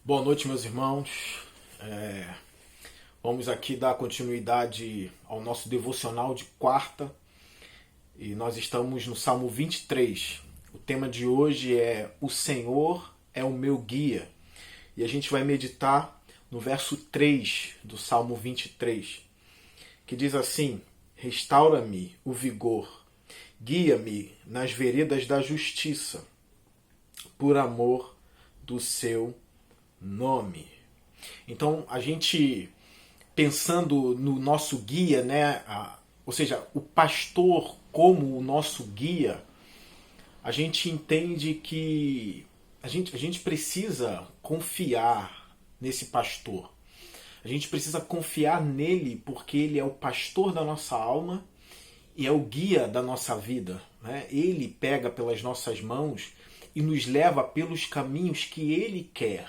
Boa noite, meus irmãos. Vamos aqui dar continuidade ao nosso devocional de quarta e nós estamos no Salmo 23. O tema de hoje é O Senhor é o meu guia e a gente vai meditar no verso 3 do Salmo 23, que diz assim: Restaura-me o vigor, guia-me nas veredas da justiça, por amor do seu nome. Então, a gente pensando no nosso guia, né, ou seja, o pastor como o nosso guia, a gente entende que a gente precisa confiar nesse pastor. A gente precisa confiar nele porque ele é o pastor da nossa alma e é o guia da nossa vida, né? Ele pega pelas nossas mãos e nos leva pelos caminhos que ele quer.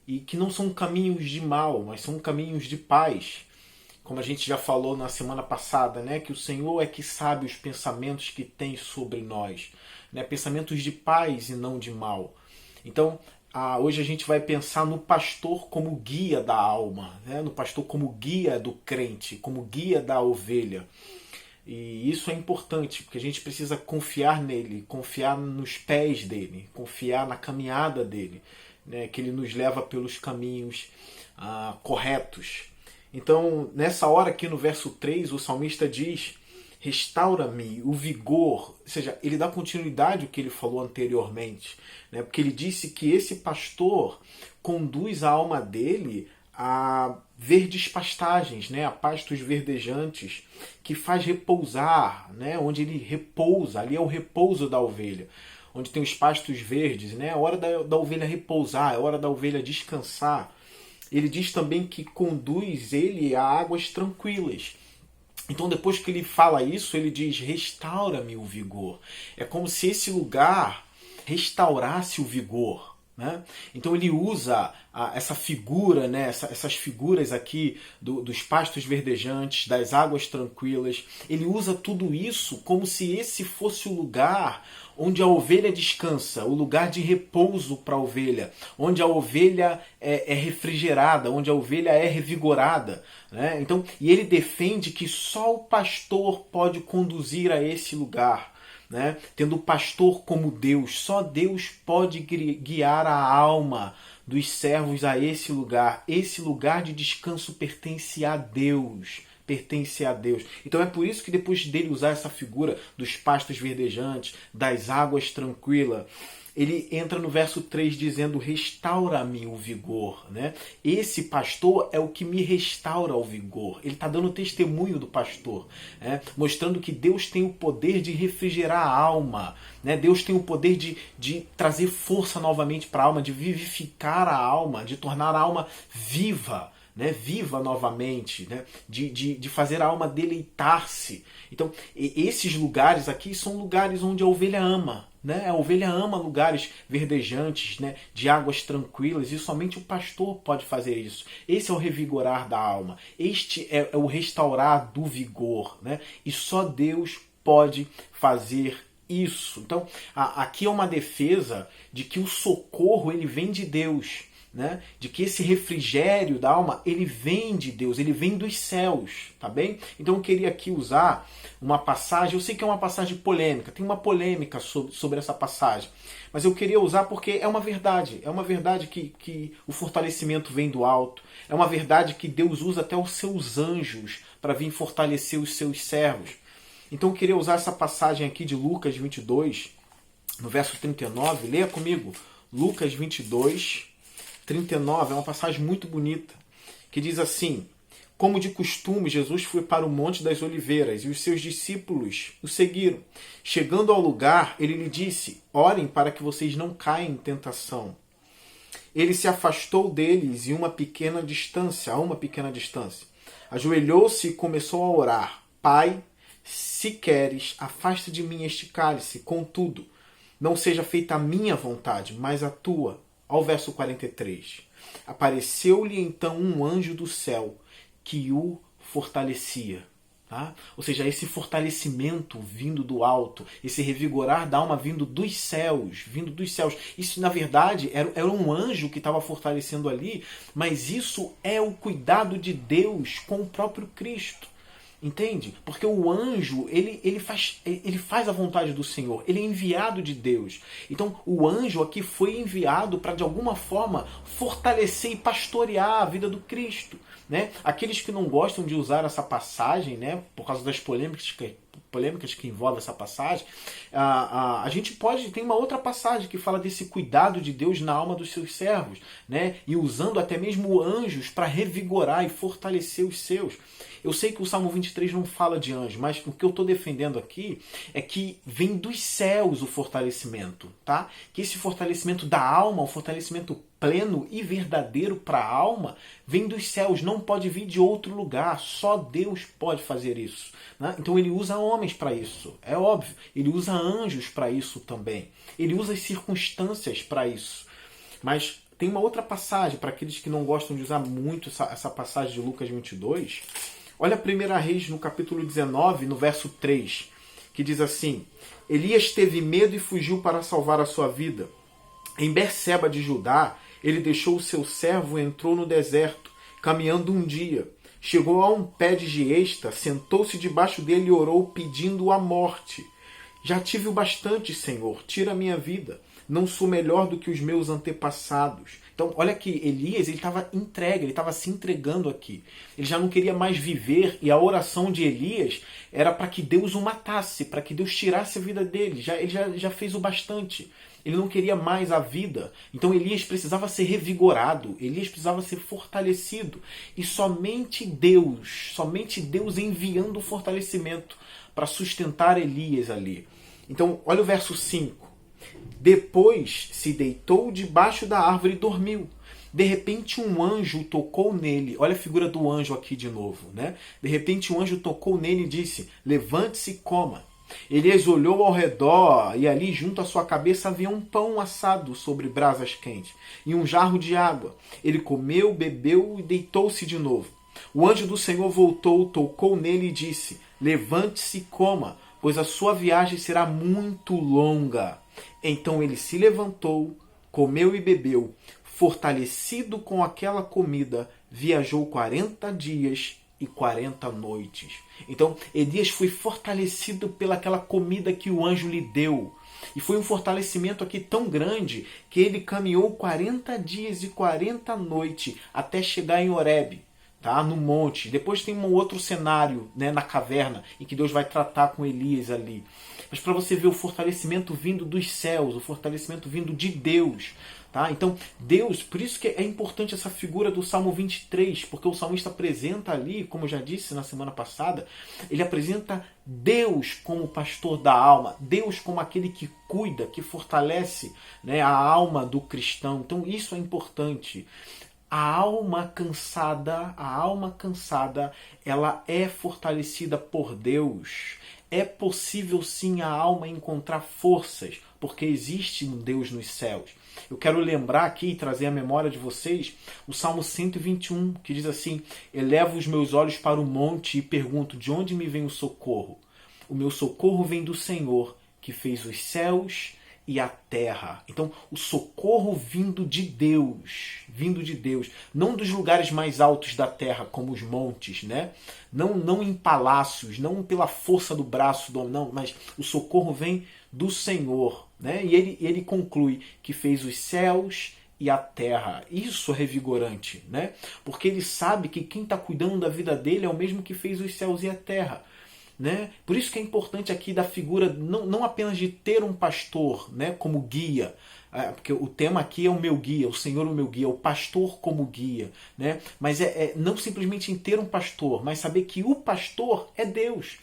E que não são caminhos de mal, mas são caminhos de paz. Como a gente já falou na semana passada, né? Que o Senhor é que sabe os pensamentos que tem sobre nós. Né? Pensamentos de paz e não de mal. Então, hoje a gente vai pensar no pastor como guia da alma. Né? No pastor como guia do crente, como guia da ovelha. E isso é importante, porque a gente precisa confiar nele, confiar nos pés dele, confiar na caminhada dele, né, que ele nos leva pelos caminhos corretos. Então, nessa hora aqui no verso 3, o salmista diz: restaura-me o vigor, ou seja, ele dá continuidade ao que ele falou anteriormente, né, porque ele disse que esse pastor conduz a alma dele a verdes pastagens, né, a pastos verdejantes, que faz repousar, né, onde ele repousa, ali é o repouso da ovelha, onde tem os pastos verdes, né, é hora da ovelha repousar, é hora da ovelha descansar. Ele diz também que conduz ele a águas tranquilas. Então, depois que ele fala isso, ele diz: restaura-me o vigor. É como se esse lugar restaurasse o vigor. Né? Então ele usa essa figura, né? essas figuras aqui dos pastos verdejantes, das águas tranquilas. Ele usa tudo isso como se esse fosse o lugar onde a ovelha descansa, o lugar de repouso para a ovelha, onde a ovelha é refrigerada, onde a ovelha é revigorada. Né? Então, e ele defende que só o pastor pode conduzir a esse lugar. Né? Tendo o pastor como Deus, só Deus pode guiar a alma dos servos a esse lugar. Esse lugar de descanso pertence a Deus. Pertence a Deus. Então é por isso que depois dele usar essa figura dos pastos verdejantes, das águas tranquilas, ele entra no verso 3 dizendo: restaura-me o vigor. Né? Esse pastor é o que me restaura o vigor. Ele está dando testemunho do pastor, né? Mostrando que Deus tem o poder de refrigerar a alma. Né? Deus tem o poder de trazer força novamente para a alma, de vivificar a alma, de tornar a alma viva. Né, viva novamente, né, de fazer a alma deleitar-se. Então, esses lugares aqui são lugares onde a ovelha ama. Né? A ovelha ama lugares verdejantes, né, de águas tranquilas, e somente o pastor pode fazer isso. Esse é o revigorar da alma. Este é o restaurar do vigor. Né? E só Deus pode fazer isso. Então, aqui é uma defesa de que o socorro ele vem de Deus. Né? De que esse refrigério da alma ele vem de Deus, ele vem dos céus, tá bem? Então eu queria aqui usar uma passagem, eu sei que é uma passagem polêmica, tem uma polêmica sobre essa passagem, mas eu queria usar porque é uma verdade que o fortalecimento vem do alto, é uma verdade que Deus usa até os seus anjos para vir fortalecer os seus servos. Então eu queria usar essa passagem aqui de Lucas 22, no verso 39, leia comigo, Lucas 22, 39, é uma passagem muito bonita, que diz assim: como de costume, Jesus foi para o Monte das Oliveiras e os seus discípulos o seguiram. Chegando ao lugar, ele lhe disse: orem para que vocês não caiam em tentação. Ele se afastou deles a uma pequena distância, ajoelhou-se e começou a orar: Pai, se queres, afasta de mim este cálice, contudo, não seja feita a minha vontade, mas a tua. Ao verso 43. Apareceu-lhe então um anjo do céu que o fortalecia. Tá? Ou seja, esse fortalecimento vindo do alto, esse revigorar da alma vindo dos céus, vindo dos céus. Isso, na verdade, era um anjo que estava fortalecendo ali, mas isso é o cuidado de Deus com o próprio Cristo. Entende? Porque o anjo, ele faz a vontade do Senhor, ele é enviado de Deus. Então, o anjo aqui foi enviado para, de alguma forma, fortalecer e pastorear a vida do Cristo. Né? Aqueles que não gostam de usar essa passagem, né, por causa das polêmicas que envolvem essa passagem, a gente tem uma outra passagem que fala desse cuidado de Deus na alma dos seus servos, né, e usando até mesmo anjos para revigorar e fortalecer os seus. Eu sei que o Salmo 23 não fala de anjo, mas o que eu estou defendendo aqui é que vem dos céus o fortalecimento, tá? Que esse fortalecimento da alma, o fortalecimento pleno e verdadeiro para a alma, vem dos céus, não pode vir de outro lugar, só Deus pode fazer isso. Né? Então ele usa homens para isso, é óbvio, ele usa anjos para isso também, ele usa as circunstâncias para isso. Mas tem uma outra passagem, para aqueles que não gostam de usar muito essa passagem de Lucas 22, olha 1 Reis no capítulo 19, no verso 3, que diz assim: Elias teve medo e fugiu para salvar a sua vida. Em Berseba de Judá, ele deixou o seu servo e entrou no deserto, caminhando um dia. Chegou a um pé de giesta, sentou-se debaixo dele e orou, pedindo a morte. Já tive o bastante, Senhor, tira a minha vida. Não sou melhor do que os meus antepassados. Então, olha que Elias, ele estava entregue, ele estava se entregando aqui. Ele já não queria mais viver, e a oração de Elias era para que Deus o matasse, para que Deus tirasse a vida dele. Ele já fez o bastante. Ele não queria mais a vida. Então Elias precisava ser revigorado, Elias precisava ser fortalecido. E somente Deus enviando o fortalecimento para sustentar Elias ali. Então, olha o verso 5. Depois se deitou debaixo da árvore e dormiu. De repente um anjo tocou nele. Olha a figura do anjo aqui de novo, né? De repente um anjo tocou nele e disse: levante-se e coma. Elias olhou ao redor e ali junto à sua cabeça havia um pão assado sobre brasas quentes e um jarro de água. Ele comeu, bebeu e deitou-se de novo. O anjo do Senhor voltou, tocou nele e disse: levante-se e coma, pois a sua viagem será muito longa. Então ele se levantou, comeu e bebeu. Fortalecido com aquela comida, viajou 40 dias e 40 noites. Então Elias foi fortalecido pelaquela comida que o anjo lhe deu. E foi um fortalecimento aqui tão grande que ele caminhou 40 dias e 40 noites até chegar em Horebe, tá? No monte. Depois tem um outro cenário, né, na caverna, em que Deus vai tratar com Elias ali. Mas para você ver o fortalecimento vindo dos céus, o fortalecimento vindo de Deus. Tá? Então, Deus, por isso que é importante essa figura do Salmo 23, porque o salmista apresenta ali, como eu já disse na semana passada, ele apresenta Deus como pastor da alma, Deus como aquele que cuida, que fortalece, né, a alma do cristão. Então, isso é importante. A alma cansada, ela é fortalecida por Deus. É possível sim a alma encontrar forças, porque existe um Deus nos céus. Eu quero lembrar aqui e trazer à memória de vocês o Salmo 121, que diz assim: elevo os meus olhos para o monte e pergunto, de onde me vem o socorro? O meu socorro vem do Senhor, que fez os céus e a terra. Então, o socorro vindo de Deus, não dos lugares mais altos da terra, como os montes, né? Não em palácios, não pela força do braço do homem, não, mas o socorro vem do Senhor, né? E ele conclui que fez os céus e a terra. Isso é revigorante, né? Porque ele sabe que quem está cuidando da vida dele é o mesmo que fez os céus e a terra. Né? Por isso que é importante aqui da figura não apenas de ter um pastor, né, como guia, porque o tema aqui é o meu guia, o Senhor o meu guia, o pastor como guia, né? Mas não simplesmente em ter um pastor, mas saber que o pastor é Deus.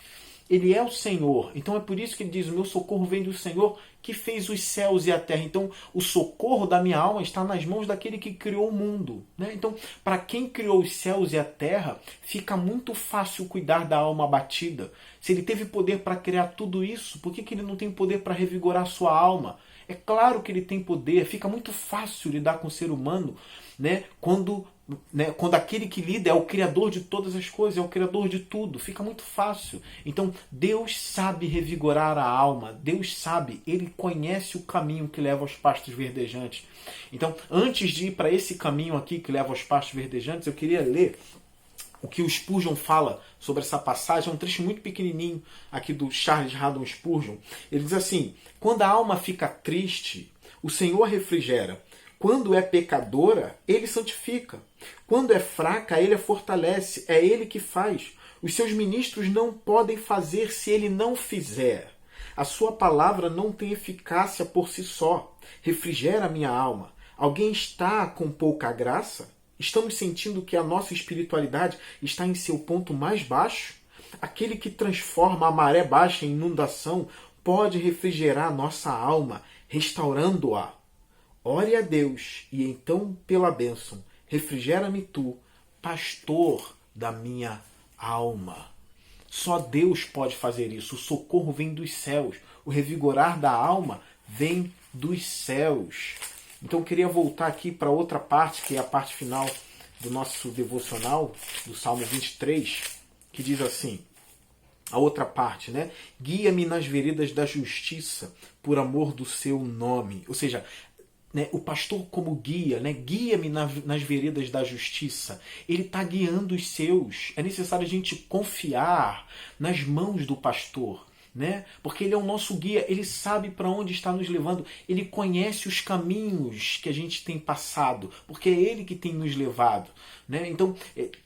Ele é o Senhor. Então é por isso que ele diz: o meu socorro vem do Senhor que fez os céus e a terra. Então o socorro da minha alma está nas mãos daquele que criou o mundo. Né? Então, para quem criou os céus e a terra, fica muito fácil cuidar da alma abatida. Se ele teve poder para criar tudo isso, por que ele não tem poder para revigorar a sua alma? É claro que ele tem poder. Fica muito fácil lidar com o ser humano, né, quando né, quando aquele que lida é o Criador de todas as coisas, é o Criador de tudo, fica muito fácil. Então Deus sabe revigorar a alma, Deus sabe, Ele conhece o caminho que leva aos pastos verdejantes. Então, antes de ir para esse caminho aqui que leva aos pastos verdejantes, eu queria ler o que o Spurgeon fala sobre essa passagem. É um trecho muito pequenininho aqui do Charles Haddon Spurgeon. Ele diz assim: quando a alma fica triste, o Senhor refrigera. Quando é pecadora, Ele santifica. Quando é fraca, Ele a fortalece. É Ele que faz. Os seus ministros não podem fazer se Ele não fizer. A sua palavra não tem eficácia por si só. Refrigera a minha alma. Alguém está com pouca graça? Estamos sentindo que a nossa espiritualidade está em seu ponto mais baixo? Aquele que transforma a maré baixa em inundação pode refrigerar nossa alma, restaurando-a. Ore a Deus, e então, pela bênção, refrigera-me tu, pastor da minha alma. Só Deus pode fazer isso. O socorro vem dos céus. O revigorar da alma vem dos céus. Então eu queria voltar aqui para outra parte, que é a parte final do nosso devocional, do Salmo 23, que diz assim, a outra parte, né? Guia-me nas veredas da justiça, por amor do seu nome. Ou seja, né, o pastor como guia, né? Guia-me nas veredas da justiça. Ele está guiando os seus. É necessário a gente confiar nas mãos do pastor, né? Porque ele é o nosso guia, ele sabe para onde está nos levando, ele conhece os caminhos que a gente tem passado, porque é ele que tem nos levado, né? Então,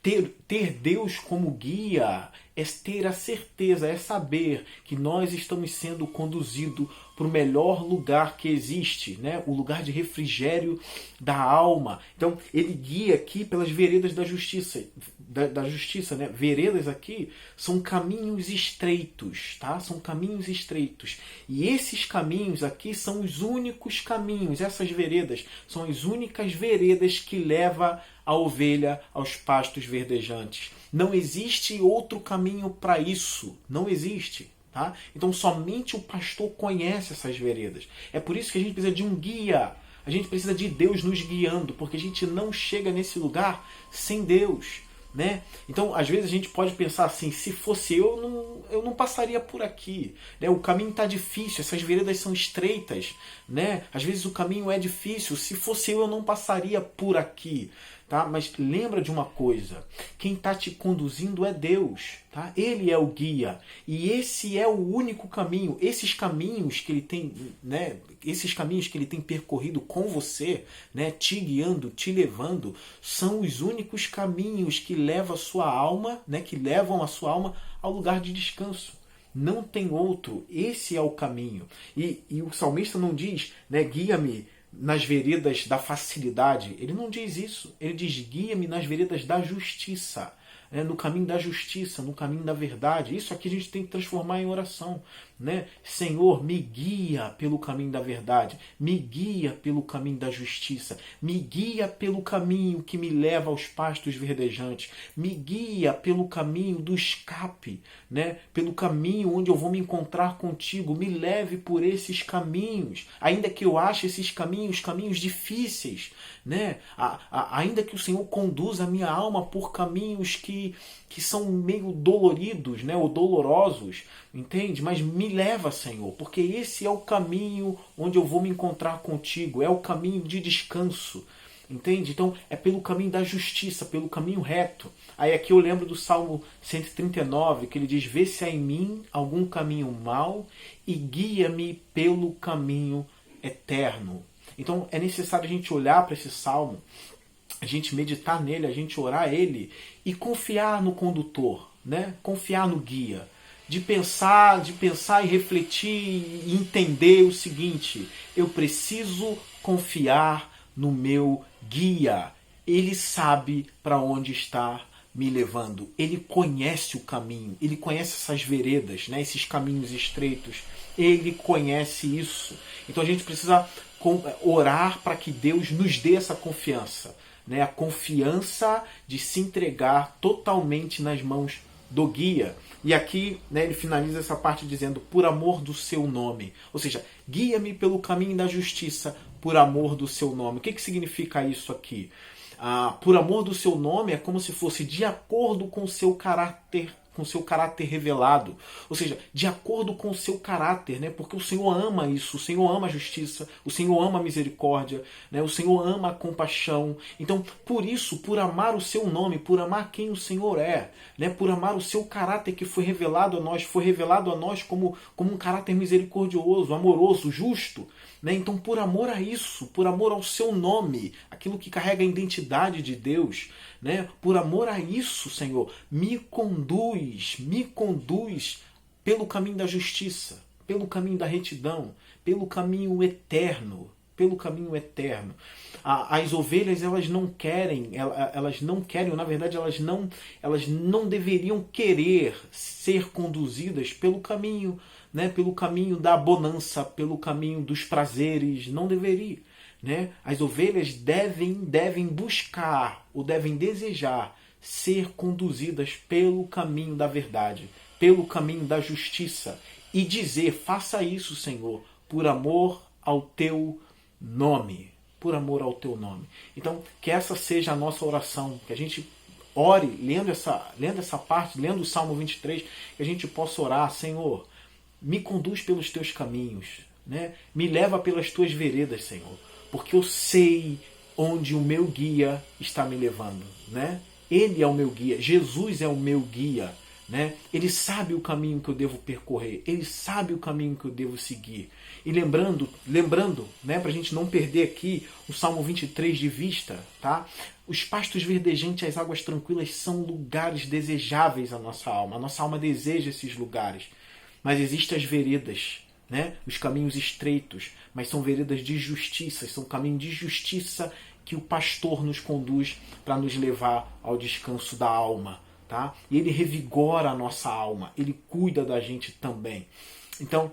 ter Deus como guia é ter a certeza, é saber que nós estamos sendo conduzidos para o melhor lugar que existe, né? O lugar de refrigério da alma. Então, ele guia aqui pelas veredas da justiça, da justiça, né? Veredas aqui são caminhos estreitos, tá? São caminhos estreitos. E esses caminhos aqui são os únicos caminhos, essas veredas são as únicas veredas que levam a ovelha aos pastos verdejantes. Não existe outro caminho para isso, não existe. Tá? Então somente o pastor conhece essas veredas. É por isso que a gente precisa de um guia. A gente precisa de Deus nos guiando, porque a gente não chega nesse lugar sem Deus, né? Então, às vezes a gente pode pensar assim, se fosse eu não passaria por aqui, né? O caminho está difícil, essas veredas são estreitas, né? Às vezes o caminho é difícil, se fosse eu não passaria por aqui, tá? Mas lembra de uma coisa, quem está te conduzindo é Deus, tá? Ele é o guia, e esse é o único caminho. Esses caminhos que ele tem, né? Esses caminhos que ele tem percorrido com você, né? Te guiando, te levando, são os únicos caminhos que levam a sua alma, né? Que levam a sua alma ao lugar de descanso. Não tem outro. Esse é o caminho. E o salmista não diz, né? Guia-me nas veredas da facilidade. Ele não diz isso. Ele diz, guia-me nas veredas da justiça. No caminho da justiça, no caminho da verdade. Isso aqui a gente tem que transformar em oração, né? Senhor, me guia pelo caminho da verdade, me guia pelo caminho da justiça, me guia pelo caminho que me leva aos pastos verdejantes, me guia pelo caminho do escape, né? Pelo caminho onde eu vou me encontrar contigo, me leve por esses caminhos, ainda que eu ache esses caminhos difíceis, né? Ainda que o Senhor conduza a minha alma por caminhos que são meio doloridos, né? Ou dolorosos, entende? Mas me leva, Senhor, porque esse é o caminho onde eu vou me encontrar contigo, é o caminho de descanso, entende? Então é pelo caminho da justiça, pelo caminho reto. Aí aqui eu lembro do Salmo 139, que ele diz, vê se há em mim algum caminho mau e guia-me pelo caminho eterno. Então é necessário a gente olhar para esse Salmo, a gente meditar nele, a gente orar ele e confiar no condutor, né? Confiar no guia. De pensar e refletir e entender o seguinte, eu preciso confiar no meu guia. Ele sabe para onde está me levando. Ele conhece o caminho, ele conhece essas veredas, né? Esses caminhos estreitos. Ele conhece isso. Então a gente precisa orar para que Deus nos dê essa confiança, né? A confiança de se entregar totalmente nas mãos do guia. E aqui, né, ele finaliza essa parte dizendo, por amor do seu nome. Ou seja, guia-me pelo caminho da justiça por amor do seu nome. O que significa isso aqui? Por amor do seu nome é como se fosse de acordo com o seu caráter revelado, ou seja, de acordo com o seu caráter, né? Porque o Senhor ama isso, o Senhor ama a justiça, o Senhor ama a misericórdia, né? O Senhor ama a compaixão. Então, por isso, por amar o seu nome, por amar quem o Senhor é, né? Por amar o seu caráter que foi revelado a nós como um caráter misericordioso, amoroso, justo, né? Então, por amor a isso, por amor ao seu nome, aquilo que carrega a identidade de Deus, né? Por amor a isso, Senhor, me conduz pelo caminho da justiça, pelo caminho da retidão, pelo caminho eterno, pelo caminho eterno. As ovelhas, elas não querem, na verdade, elas não deveriam querer ser conduzidas pelo caminho, né? Pelo caminho da bonança, pelo caminho dos prazeres, não deveria. Né? As ovelhas devem buscar ou devem desejar ser conduzidas pelo caminho da verdade, pelo caminho da justiça e dizer: faça isso, Senhor, por amor ao teu nome. Por amor ao teu nome. Então, que essa seja a nossa oração, que a gente ore lendo essa parte, lendo o Salmo 23, que a gente possa orar: Senhor, me conduz pelos teus caminhos, né? Me leva pelas tuas veredas, Senhor, porque eu sei onde o meu guia está me levando, né? Ele é o meu guia, Jesus é o meu guia, né? Ele sabe o caminho que eu devo percorrer, ele sabe o caminho que eu devo seguir. E lembrando, né, para a gente não perder aqui o Salmo 23 de vista, tá? Os pastos verdejantes e as águas tranquilas são lugares desejáveis à nossa alma. A nossa alma deseja esses lugares. Mas existem as veredas, né? Os caminhos estreitos, mas são veredas de justiça, são caminhos de justiça que o pastor nos conduz para nos levar ao descanso da alma, tá? E ele revigora a nossa alma, ele cuida da gente também. Então,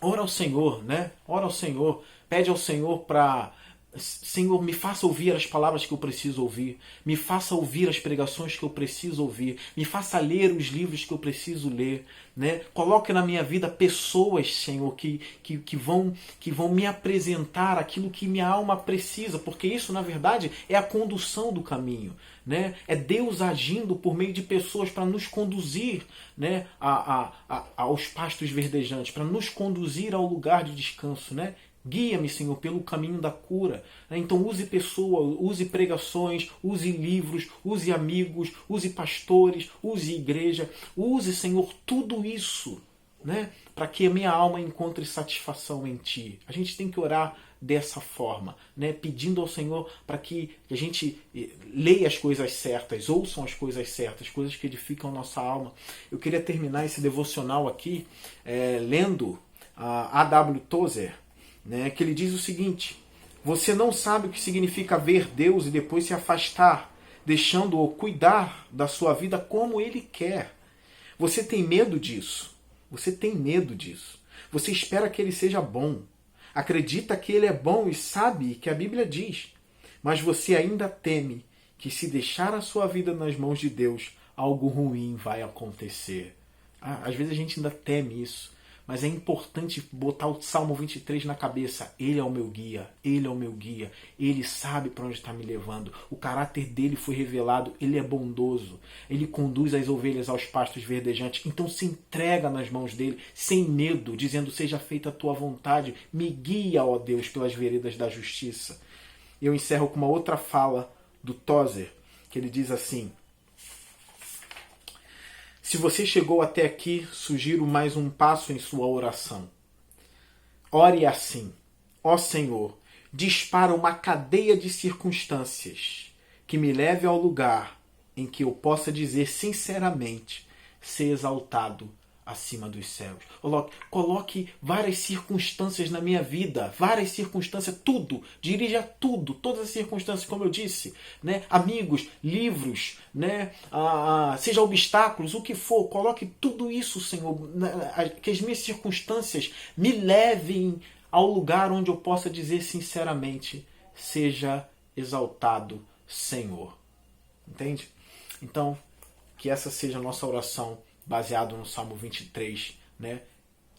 ora ao Senhor, né? Ora ao Senhor, pede ao Senhor para: Senhor, me faça ouvir as palavras que eu preciso ouvir, me faça ouvir as pregações que eu preciso ouvir, me faça ler os livros que eu preciso ler, né? Coloque na minha vida pessoas, Senhor, que vão me apresentar aquilo que minha alma precisa, porque isso, na verdade, é a condução do caminho, né? É Deus agindo por meio de pessoas para nos conduzir, né, aos pastos verdejantes, para nos conduzir ao lugar de descanso, né? Guia-me, Senhor, pelo caminho da cura. Então use pessoas, use pregações, use livros, use amigos, use pastores, use igreja. Use, Senhor, tudo isso, né, para que a minha alma encontre satisfação em Ti. A gente tem que orar dessa forma, né, pedindo ao Senhor para que a gente leia as coisas certas, ouçam as coisas coisas que edificam a nossa alma. Eu queria terminar esse devocional aqui lendo a A.W. Tozer, né, que ele diz o seguinte: você não sabe o que significa ver Deus e depois se afastar, deixando-o cuidar da sua vida como Ele quer. Você tem medo disso. Você tem medo disso. Você espera que Ele seja bom. Acredita que Ele é bom e sabe que a Bíblia diz. Mas você ainda teme que, se deixar a sua vida nas mãos de Deus, algo ruim vai acontecer. Às vezes a gente ainda teme isso. Mas é importante botar o Salmo 23 na cabeça. Ele é o meu guia, Ele é o meu guia. Ele sabe para onde está me levando. O caráter dele foi revelado. Ele é bondoso. Ele conduz as ovelhas aos pastos verdejantes. Então se entrega nas mãos dele, sem medo, dizendo: seja feita a tua vontade. Me guia, ó Deus, pelas veredas da justiça. Eu encerro com uma outra fala do Tozer, que ele diz assim: se você chegou até aqui, sugiro mais um passo em sua oração. Ore assim: ó Senhor, dispara uma cadeia de circunstâncias que me leve ao lugar em que eu possa dizer sinceramente: ser exaltado acima dos céus. Coloque várias circunstâncias na minha vida, várias circunstâncias, tudo, dirija tudo, todas as circunstâncias, como eu disse, né? Amigos, livros, né? Seja obstáculos, o que for, coloque tudo isso, Senhor, que as minhas circunstâncias me levem ao lugar onde eu possa dizer sinceramente: seja exaltado, Senhor. Entende? Então, que essa seja a nossa oração, baseado no Salmo 23, né?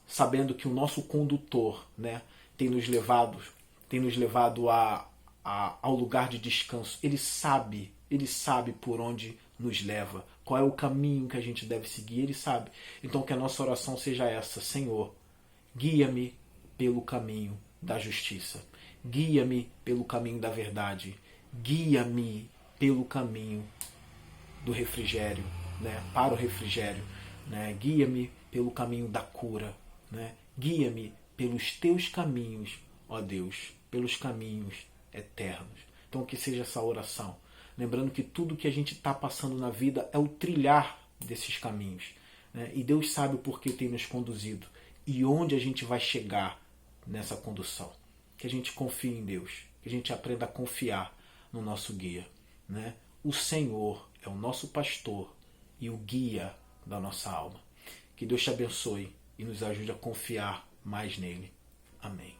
Sabendo que o nosso condutor, né, tem nos levado ao lugar de descanso. Ele sabe por onde nos leva, qual é o caminho que a gente deve seguir, Ele sabe. Então que a nossa oração seja essa: Senhor, guia-me pelo caminho da justiça, guia-me pelo caminho da verdade, guia-me pelo caminho do refrigério, né? Para o refrigério, né? Guia-me pelo caminho da cura, né? Guia-me pelos teus caminhos, ó Deus, pelos caminhos eternos. Então que seja essa oração, lembrando que tudo que a gente está passando na vida é o trilhar desses caminhos, né? E Deus sabe o porquê tem nos conduzido e onde a gente vai chegar nessa condução. Que a gente confie em Deus, que a gente aprenda a confiar no nosso guia, né? O Senhor é o nosso pastor e o guia da nossa alma. Que Deus te abençoe e nos ajude a confiar mais nele. Amém.